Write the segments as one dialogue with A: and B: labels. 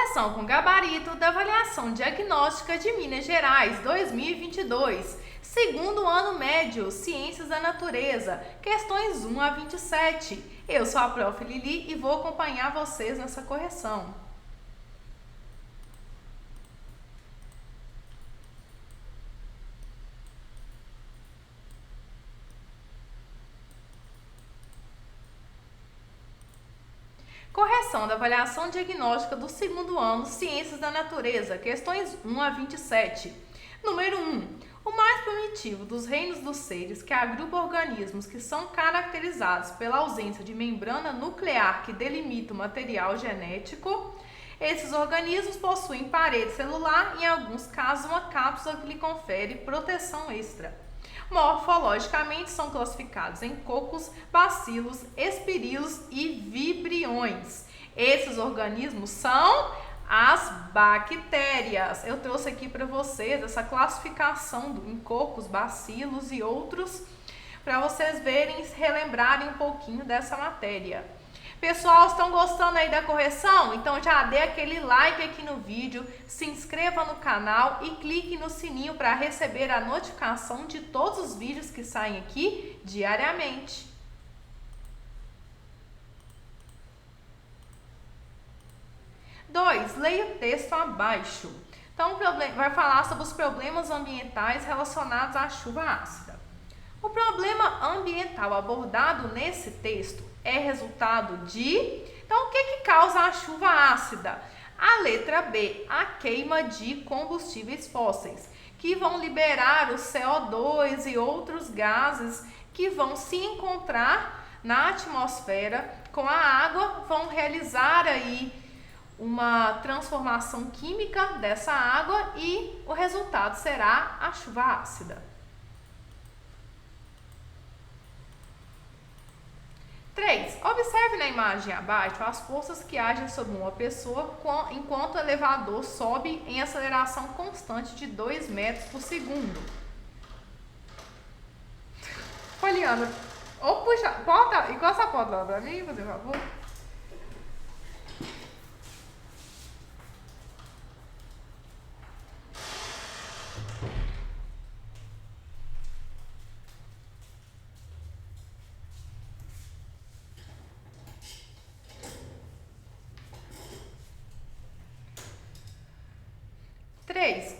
A: Correção com gabarito da avaliação diagnóstica de Minas Gerais 2022, segundo ano médio, Ciências da Natureza, questões 1 a 27. Eu sou a Prof. Lili e vou acompanhar vocês nessa correção. Correção da avaliação diagnóstica do segundo ano, Ciências da Natureza, questões 1 a 27. Número 1. O mais primitivo dos reinos dos seres que agrupa organismos que são caracterizados pela ausência de membrana nuclear que delimita o material genético. Esses organismos possuem parede celular e, em alguns casos, uma cápsula que lhe confere proteção extra. Morfologicamente, são classificados em cocos, bacilos, espirilos e vibriões. Esses organismos são as bactérias. Eu trouxe aqui para vocês essa classificação em cocos, bacilos e outros, para vocês verem e relembrarem um pouquinho dessa matéria. Pessoal, estão gostando aí da correção? Então já dê aquele like aqui no vídeo, se inscreva no canal e clique no sininho para receber a notificação de todos os vídeos que saem aqui diariamente. Leia o texto abaixo. Então, vai falar sobre os problemas ambientais relacionados à chuva ácida. O problema ambiental abordado nesse texto é resultado de... Então, o que causa a chuva ácida? A letra B, a queima de combustíveis fósseis, que vão liberar o CO2 e outros gases que vão se encontrar na atmosfera com a água, vão realizar aí uma transformação química dessa água e o resultado será a chuva ácida. 3. Observe na imagem abaixo as forças que agem sobre uma pessoa enquanto o elevador sobe em aceleração constante de 2 metros por segundo. Poliana, ou puxa, encosta a porta lá pra mim, por favor.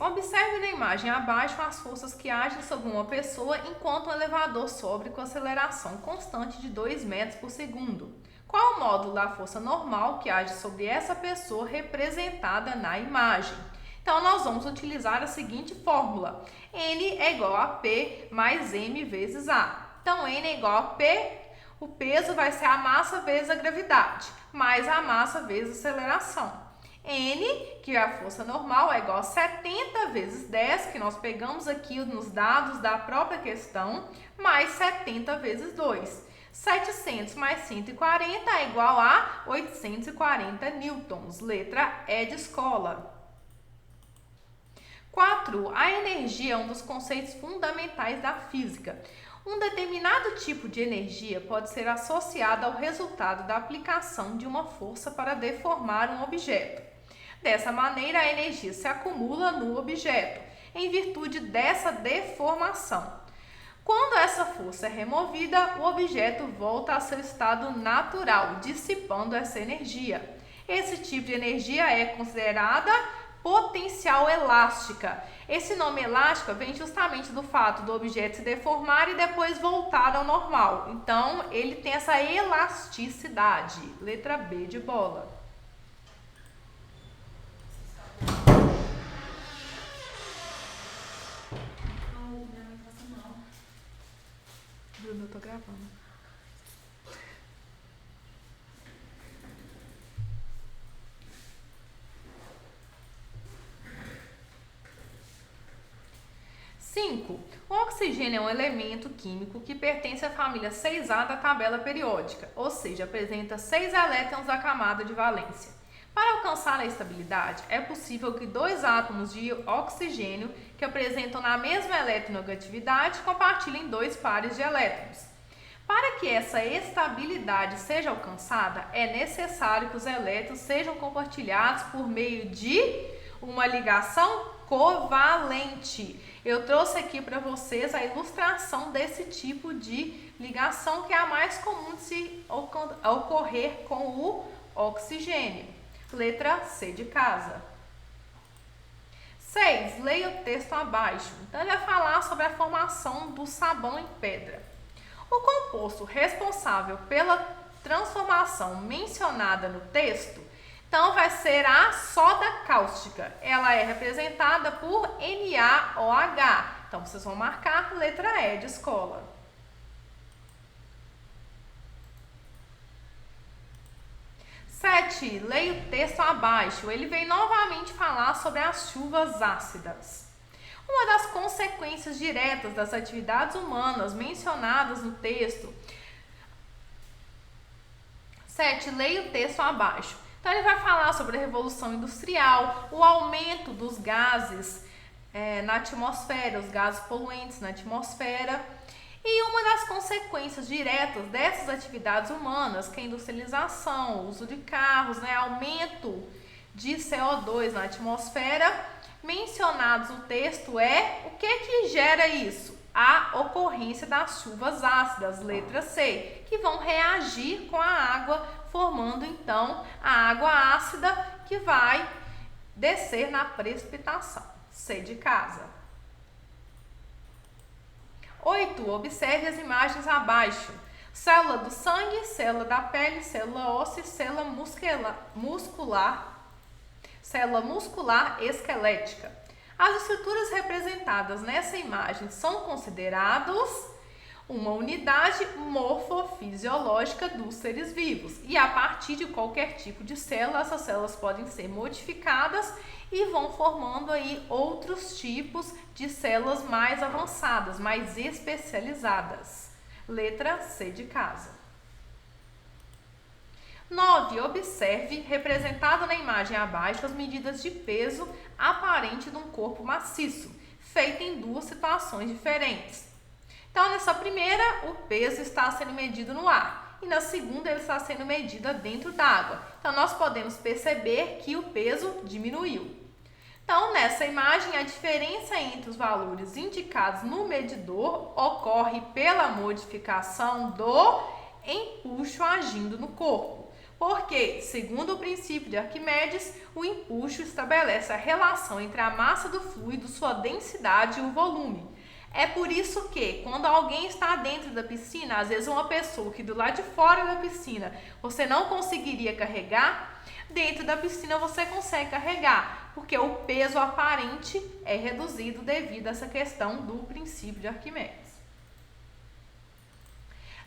A: Observe na imagem abaixo as forças que agem sobre uma pessoa enquanto o elevador sobe com aceleração constante de 2 metros por segundo. Qual o módulo da força normal que age sobre essa pessoa representada na imagem? Então, nós vamos utilizar a seguinte fórmula. N é igual a P mais M vezes A. Então, N é igual a P, o peso vai ser a massa vezes a gravidade, mais a massa vezes a aceleração. N, que é a força normal, é igual a 70 vezes 10, que nós pegamos aqui nos dados da própria questão, mais 70 vezes 2. 700 mais 140 é igual a 840 newtons. Letra E de escola. 4. A energia é um dos conceitos fundamentais da física. Um determinado tipo de energia pode ser associado ao resultado da aplicação de uma força para deformar um objeto. Dessa maneira, a energia se acumula no objeto, em virtude dessa deformação. Quando essa força é removida, o objeto volta ao seu estado natural, dissipando essa energia. Esse tipo de energia é considerada potencial elástica. Esse nome elástica vem justamente do fato do objeto se deformar e depois voltar ao normal. Então, ele tem essa elasticidade. Letra B de bola. Eu tô gravando. O oxigênio é um elemento químico que pertence à família 6A da tabela periódica, ou seja, apresenta 6 elétrons da camada de valência. Para alcançar a estabilidade, é possível que 2 átomos de oxigênio que apresentam na mesma eletronegatividade compartilhem 2 pares de elétrons. Para que essa estabilidade seja alcançada, é necessário que os elétrons sejam compartilhados por meio de uma ligação covalente. Eu trouxe aqui para vocês a ilustração desse tipo de ligação, que é a mais comum de se ocorrer com o oxigênio. Letra C de casa. 6. Leia o texto abaixo. Então, ele vai falar sobre a formação do sabão em pedra. O composto responsável pela transformação mencionada no texto, então, vai ser a soda cáustica. Ela é representada por NaOH. Então, vocês vão marcar letra E de escola. 7. Leia o texto abaixo. Ele vem novamente falar sobre as chuvas ácidas. Uma das consequências diretas das atividades humanas mencionadas no texto. 7. Leia o texto abaixo. Então, ele vai falar sobre a Revolução Industrial, o aumento dos gases na atmosfera, os gases poluentes na atmosfera. E uma das consequências diretas dessas atividades humanas, que é a industrialização, o uso de carros, aumento de CO2 na atmosfera, mencionados no texto, o que gera isso? A ocorrência das chuvas ácidas, letra C, que vão reagir com a água, formando então a água ácida que vai descer na precipitação. C de casa. 8. Observe as imagens abaixo. Célula do sangue, célula da pele, célula óssea, célula muscular esquelética. As estruturas representadas nessa imagem são considerados uma unidade morfofisiológica dos seres vivos. E a partir de qualquer tipo de célula, essas células podem ser modificadas e vão formando aí outros tipos de células mais avançadas, mais especializadas. Letra C de casa. 9. Observe, representado na imagem abaixo, as medidas de peso aparente de um corpo maciço, feito em duas situações diferentes. Então, nessa primeira, o peso está sendo medido no ar, e na segunda, ele está sendo medido dentro d'água. Então, nós podemos perceber que o peso diminuiu. Então, nessa imagem, a diferença entre os valores indicados no medidor ocorre pela modificação do empuxo agindo no corpo. Porque, segundo o princípio de Arquimedes, o empuxo estabelece a relação entre a massa do fluido, sua densidade e o volume. É por isso que, quando alguém está dentro da piscina, às vezes uma pessoa que do lado de fora da piscina você não conseguiria carregar, dentro da piscina você consegue carregar, porque o peso aparente é reduzido devido a essa questão do princípio de Arquimedes.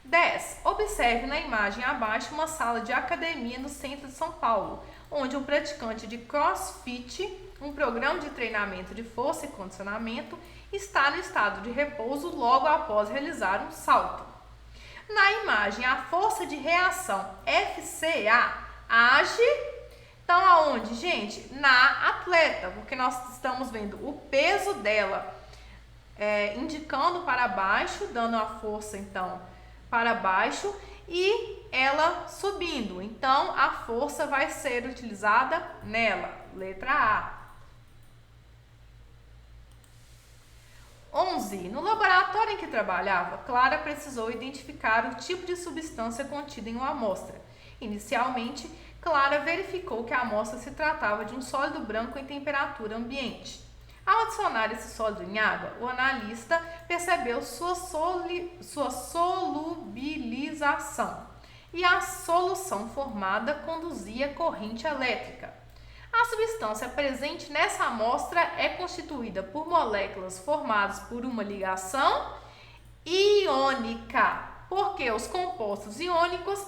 A: 10. Observe na imagem abaixo uma sala de academia no centro de São Paulo, onde um praticante de CrossFit, um programa de treinamento de força e condicionamento, está no estado de repouso logo após realizar um salto. Na imagem, a força de reação FCA age, então aonde, gente? Na atleta, porque nós estamos vendo o peso dela indicando para baixo, dando a força então para baixo, e ela subindo. Então, a força vai ser utilizada nela. Letra A. 11. No laboratório em que trabalhava, Clara precisou identificar o tipo de substância contida em uma amostra. Inicialmente, Clara verificou que a amostra se tratava de um sólido branco em temperatura ambiente. Ao adicionar esse sólido em água, o analista percebeu sua solubilização e a solução formada conduzia corrente elétrica. A substância presente nessa amostra é constituída por moléculas formadas por uma ligação iônica, porque os compostos iônicos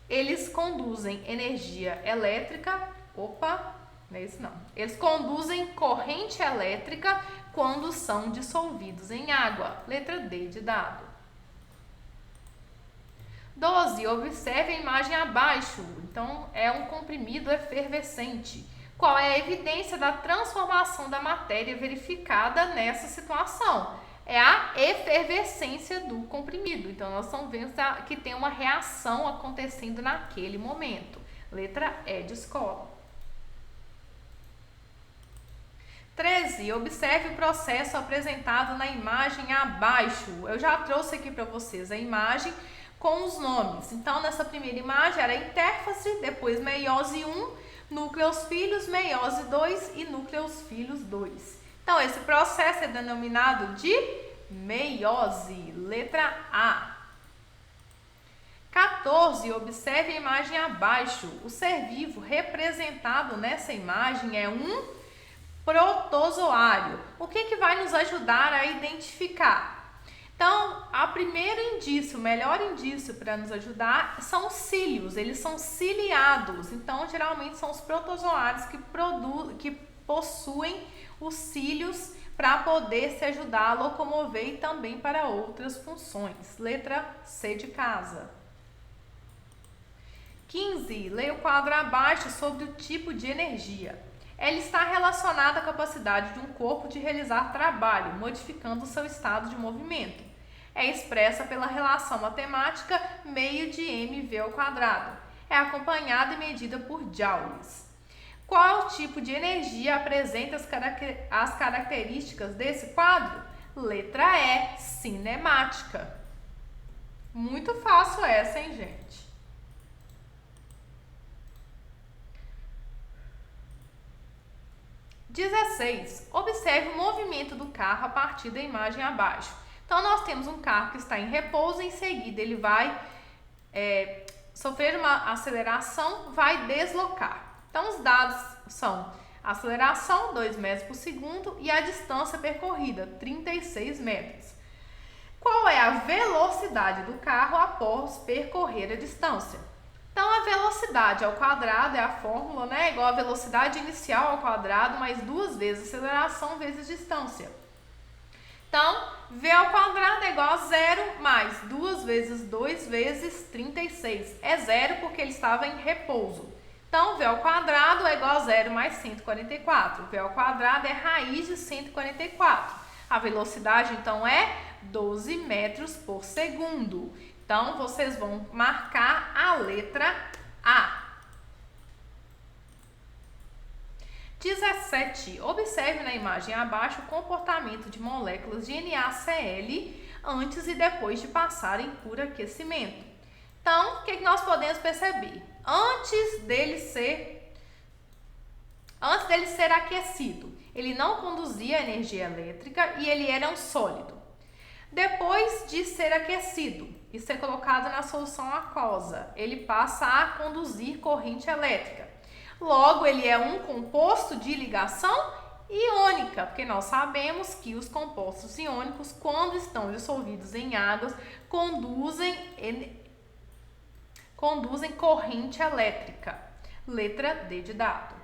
A: eles conduzem energia elétrica, não é isso não. Eles conduzem corrente elétrica quando são dissolvidos em água. Letra D de dado. 12. Observe a imagem abaixo. Então, é um comprimido efervescente. Qual é a evidência da transformação da matéria verificada nessa situação? é a efervescência do comprimido. Então, nós estamos vendo que tem uma reação acontecendo naquele momento. Letra E de escola. 13. Observe o processo apresentado na imagem abaixo. Eu já trouxe aqui para vocês a imagem com os nomes. Então, nessa primeira imagem era intérfase, depois meiose 1, núcleos filhos, meiose 2 e núcleos filhos 2. Então, esse processo é denominado de meiose. Letra A. 14. Observe a imagem abaixo. O ser vivo representado nessa imagem é um protozoário. O que vai nos ajudar a identificar? Então, o primeiro indício, o melhor indício para nos ajudar são os cílios. Eles são ciliados. Então, geralmente são os protozoários que possuem os cílios para poder se ajudar a locomover e também para outras funções. Letra C de casa. 15. Leia o quadro abaixo sobre o tipo de energia. Ela está relacionada à capacidade de um corpo de realizar trabalho, modificando o seu estado de movimento. É expressa pela relação matemática meio de mv ao quadrado. É acompanhada e medida por joules. Qual tipo de energia apresenta as características desse quadro? Letra E, cinemática. Muito fácil essa, hein, gente? 16. Observe o movimento do carro a partir da imagem abaixo. Então, nós temos um carro que está em repouso, em seguida ele vai sofrer uma aceleração, vai deslocar. Então, os dados são a aceleração, 2 metros por segundo, e a distância percorrida, 36 metros. Qual é a velocidade do carro após percorrer a distância? Então, a velocidade ao quadrado é a fórmula, né? Igual a velocidade inicial ao quadrado, mais 2 vezes aceleração vezes distância. Então, V ao quadrado é igual a 0 mais 2 vezes 2 vezes 36. É 0 porque ele estava em repouso. Então, V ao quadrado é igual a 0 mais 144. V ao quadrado é raiz de 144. A velocidade, então, é 12 metros por segundo. Então, vocês vão marcar a letra A. 17. Observe na imagem abaixo o comportamento de moléculas de NaCl antes e depois de passarem por aquecimento. Então, o que nós podemos perceber? Antes dele ser aquecido, ele não conduzia energia elétrica e ele era um sólido. Depois de ser aquecido e ser colocado na solução aquosa, ele passa a conduzir corrente elétrica. Logo, ele é um composto de ligação iônica, porque nós sabemos que os compostos iônicos, quando estão dissolvidos em águas, conduzem corrente elétrica. Letra D de dado.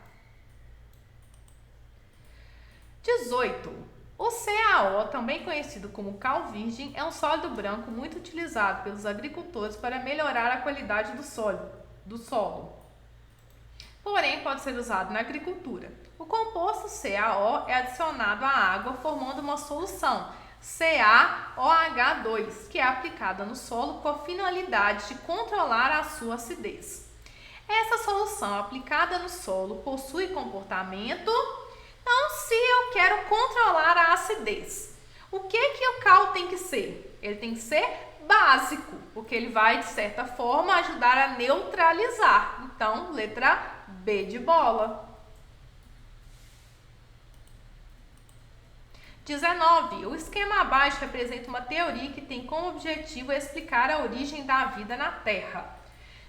A: 18. O CaO, também conhecido como cal virgem, é um sólido branco muito utilizado pelos agricultores para melhorar a qualidade do solo. Porém, pode ser usado na agricultura. O composto CaO é adicionado à água formando uma solução CaOH2, que é aplicada no solo com a finalidade de controlar a sua acidez. Essa solução aplicada no solo possui comportamento. Então, se eu quero controlar a acidez, o que o cal tem que ser? Ele tem que ser básico, porque ele vai, de certa forma, ajudar a neutralizar. Então, letra B de bola. 19. O esquema abaixo representa uma teoria que tem como objetivo explicar a origem da vida na Terra.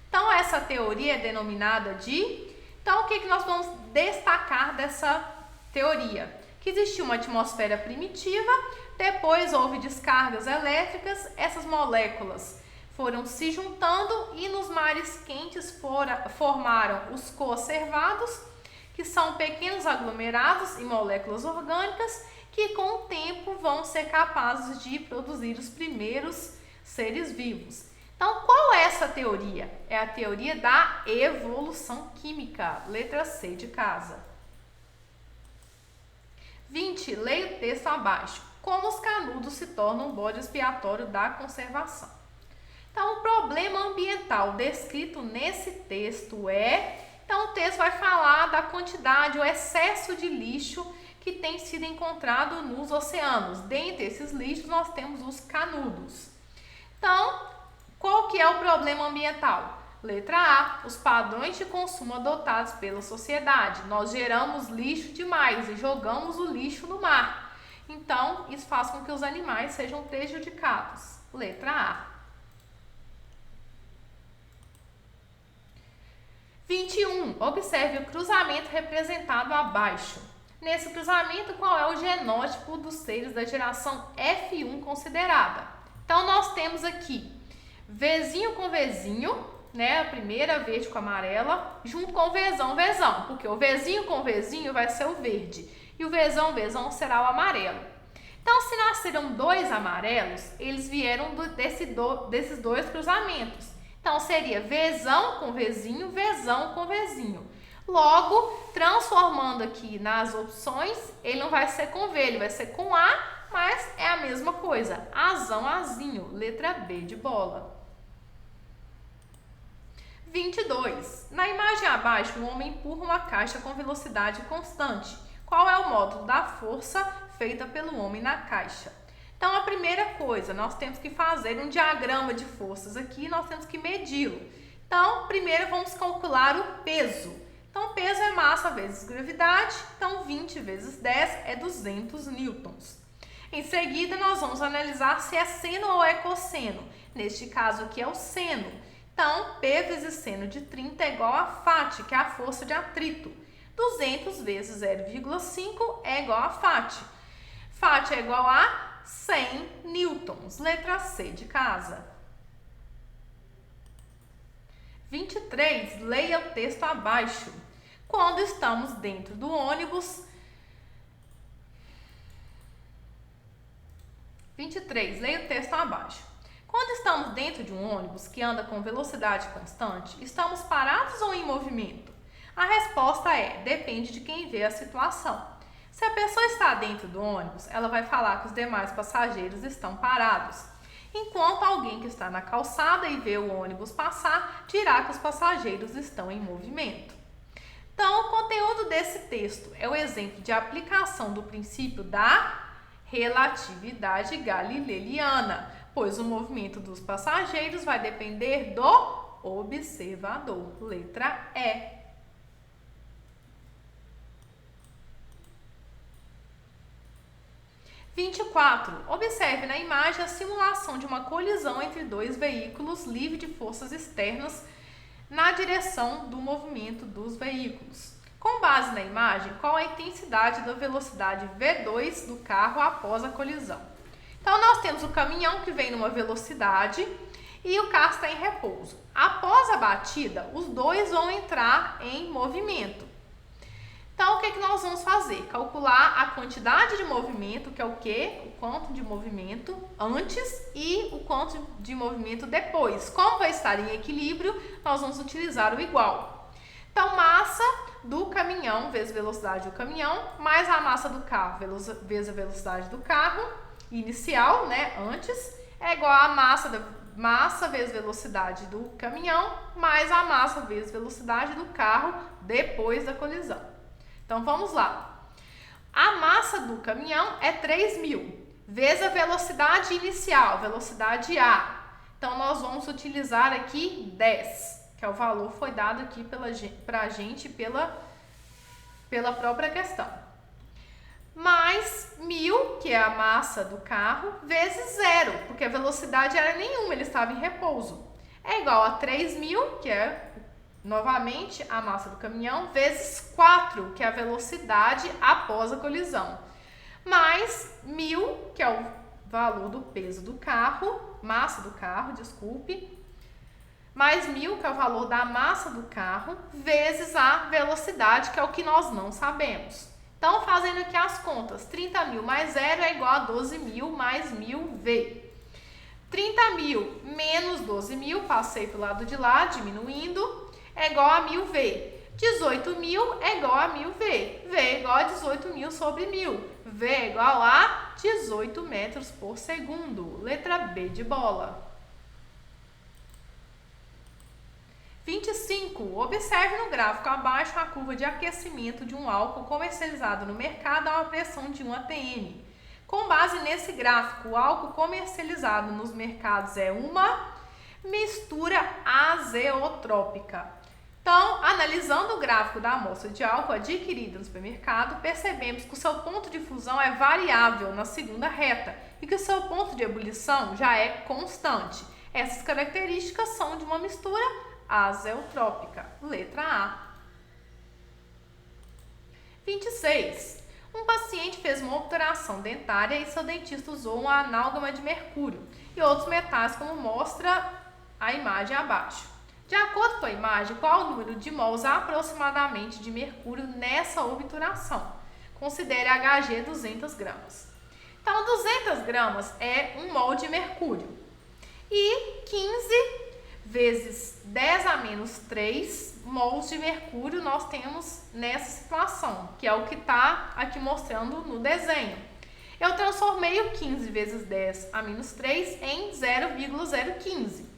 A: Então, essa teoria é denominada de... Então, o que nós vamos destacar dessa teoria? Que existiu uma atmosfera primitiva, depois houve descargas elétricas, essas moléculas foram se juntando e nos mares quentes formaram os coacervados, que são pequenos aglomerados e moléculas orgânicas que com o tempo vão ser capazes de produzir os primeiros seres vivos. Então, qual é essa teoria? É a teoria da evolução química, letra C de casa. 20. Leia o texto abaixo. como os canudos se tornam um bode expiatório da conservação. Então, o problema ambiental descrito nesse texto então o texto vai falar da quantidade, o excesso de lixo que tem sido encontrado nos oceanos. Dentre esses lixos, nós temos os canudos. Então, qual que é o problema ambiental? Letra A, os padrões de consumo adotados pela sociedade. Nós geramos lixo demais e jogamos o lixo no mar. Então, isso faz com que os animais sejam prejudicados. Letra A. 21. Observe o cruzamento representado abaixo. Nesse cruzamento, qual é o genótipo dos seres da geração F1 considerada? Então, nós temos aqui Vzinho com Vzinho, né? A primeira verde com amarela, junto com o Vzão, porque o Vzinho com Vzinho vai ser o verde e o Vzão será o amarelo. Então, se nasceram dois amarelos, eles vieram desses dois cruzamentos. Então, seria Vzão com Vzinho. Logo, transformando aqui nas opções, ele não vai ser com V, ele vai ser com A, mas é a mesma coisa. Azinho, letra B de bola. 22. Na imagem abaixo, um homem empurra uma caixa com velocidade constante. Qual é o módulo da força feita pelo homem na caixa? Então, a primeira coisa, nós temos que fazer um diagrama de forças aqui, nós temos que medi-lo. Então, primeiro vamos calcular o peso. Então, peso é massa vezes gravidade, então 20 vezes 10 é 200 newtons. Em seguida, nós vamos analisar se é seno ou é cosseno. Neste caso aqui é o seno. Então, P vezes seno de 30 é igual a FAT, que é a força de atrito. 200 vezes 0,5 é igual a FAT. FAT é igual a 100 newtons. Letra C de casa. 23. Leia o texto abaixo. Quando estamos dentro do ônibus... 23. Leia o texto abaixo. Quando estamos dentro de um ônibus que anda com velocidade constante, estamos parados ou em movimento? A resposta depende de quem vê a situação. Se a pessoa está dentro do ônibus, ela vai falar que os demais passageiros estão parados. Enquanto alguém que está na calçada e vê o ônibus passar, dirá que os passageiros estão em movimento. Então, o conteúdo desse texto é o exemplo de aplicação do princípio da relatividade galileana, pois o movimento dos passageiros vai depender do observador. Letra E. 24. Observe na imagem a simulação de uma colisão entre dois veículos livre de forças externas na direção do movimento dos veículos. Com base na imagem, qual a intensidade da velocidade V2 do carro após a colisão? Então, nós temos o caminhão que vem numa velocidade e o carro está em repouso. Após a batida, os dois vão entrar em movimento. Então, o que nós vamos fazer? Calcular a quantidade de movimento, que é o quê? O quanto de movimento antes e o quanto de movimento depois. Como vai estar em equilíbrio, nós vamos utilizar o igual. Então, massa do caminhão vezes velocidade do caminhão, mais a massa do carro vezes a velocidade do carro inicial, né, antes, é igual a massa vezes velocidade do caminhão, mais a massa vezes velocidade do carro depois da colisão. Então, vamos lá. A massa do caminhão é 3.000, vezes a velocidade inicial, velocidade A. Então, nós vamos utilizar aqui 10, que é o valor que foi dado aqui para a gente pela própria questão. Mais 1.000, que é a massa do carro, vezes 0, porque a velocidade era nenhuma, ele estava em repouso. É igual a 3.000, que é... novamente, a massa do caminhão, vezes 4, que é a velocidade após a colisão. Mais 1.000, que é o valor do peso do carro, massa do carro, desculpe. Mais 1.000, que é o valor da massa do carro, vezes a velocidade, que é o que nós não sabemos. Então, fazendo aqui as contas, 30.000 mais 0 é igual a 12.000 mais 1.000V. 30.000 menos 12.000, passei para o lado de lá, diminuindo, é igual a 1.000V. 18.000 é igual a 1.000V. V é igual a 18.000 sobre 1.000. V é igual a 18 metros por segundo. Letra B de bola. 25. Observe no gráfico abaixo a curva de aquecimento de um álcool comercializado no mercado a uma pressão de 1 atm. Com base nesse gráfico, o álcool comercializado nos mercados é uma mistura azeotrópica. Então, analisando o gráfico da amostra de álcool adquirida no supermercado, percebemos que o seu ponto de fusão é variável na segunda reta e que o seu ponto de ebulição já é constante. Essas características são de uma mistura azeotrópica. Letra A. 26. Um paciente fez uma obturação dentária e seu dentista usou uma análgama de mercúrio e outros metais, como mostra a imagem abaixo. De acordo com a imagem, qual o número de mols aproximadamente de mercúrio nessa obturação? Considere Hg 200 gramas. Então, 200 gramas é 1 mol de mercúrio. E 15 vezes 10 a menos 3 mols de mercúrio nós temos nessa situação, que é o que está aqui mostrando no desenho. Eu transformei o 15 vezes 10 a menos 3 em 0,015.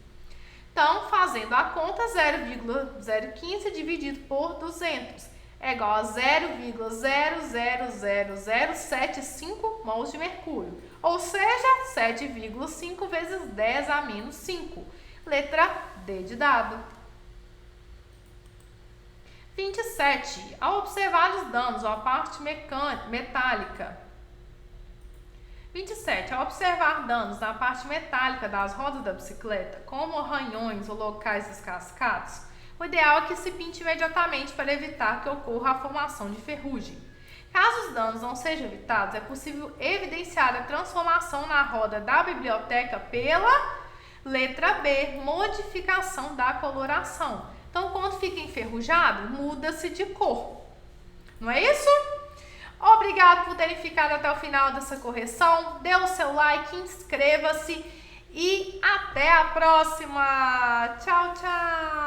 A: Então, fazendo a conta, 0,015 dividido por 200 é igual a 0,000075 mols de mercúrio, ou seja, 7,5 vezes 10 a menos 5. Letra D de dado. 27. Ao observar os danos à parte metálica. 27. Ao observar danos na parte metálica das rodas da bicicleta, como arranhões ou locais descascados, o ideal é que se pinte imediatamente para evitar que ocorra a formação de ferrugem. Caso os danos não sejam evitados, é possível evidenciar a transformação na roda da biblioteca pela letra B, modificação da coloração. Então, quando fica enferrujado, muda-se de cor. Não é isso? Obrigado por terem ficado até o final dessa correção. Dê o seu like, inscreva-se e até a próxima. Tchau, tchau!